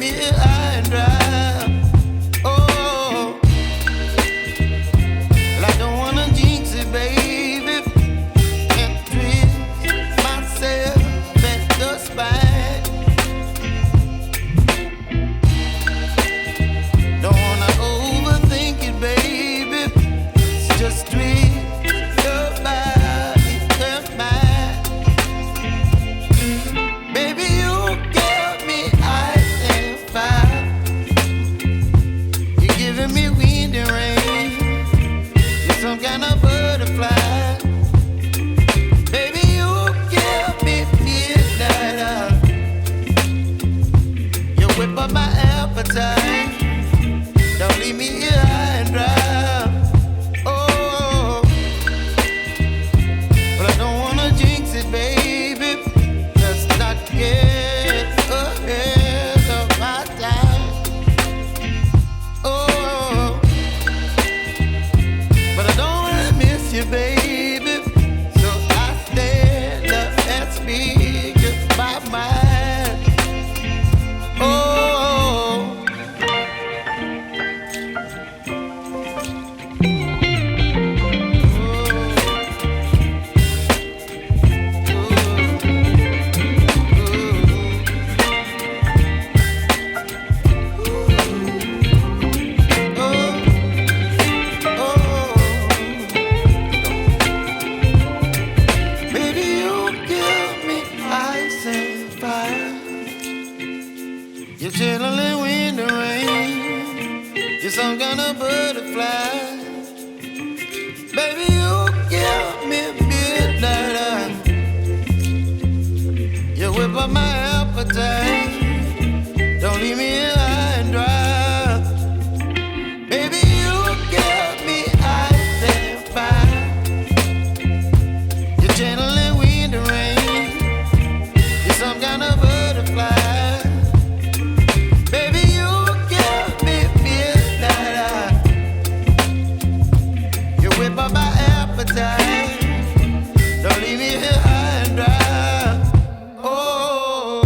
me high and dry. Oh, well, I don't wanna jinx it, baby, and twist myself at the spine. Don't wanna overthink it, baby. It's just twist your body and mine. Baby, you give me ice and fire. You're giving me wind and rain. You're some kind of butterfly. Baby, you give me midnight. You whip up my appetite. Don't leave me here high and dry. Oh, but I don't wanna jinx it, baby. Let's not get ahead of my time. Oh, but I don't wanna miss you, baby. So I stand up and speak my mind. Oh. Baby, you give me ice and fire. You're chilling wind and rain. You're some kind of butterfly. Baby, you give me midnight. You whip up my appetite. Don't leave me here high and dry. Baby, you give me ice and fire. You're channeling wind and rain. You're some kind of butterfly. Baby, you give me midnight. You whip up my appetite. Don't leave me here high and dry. Oh.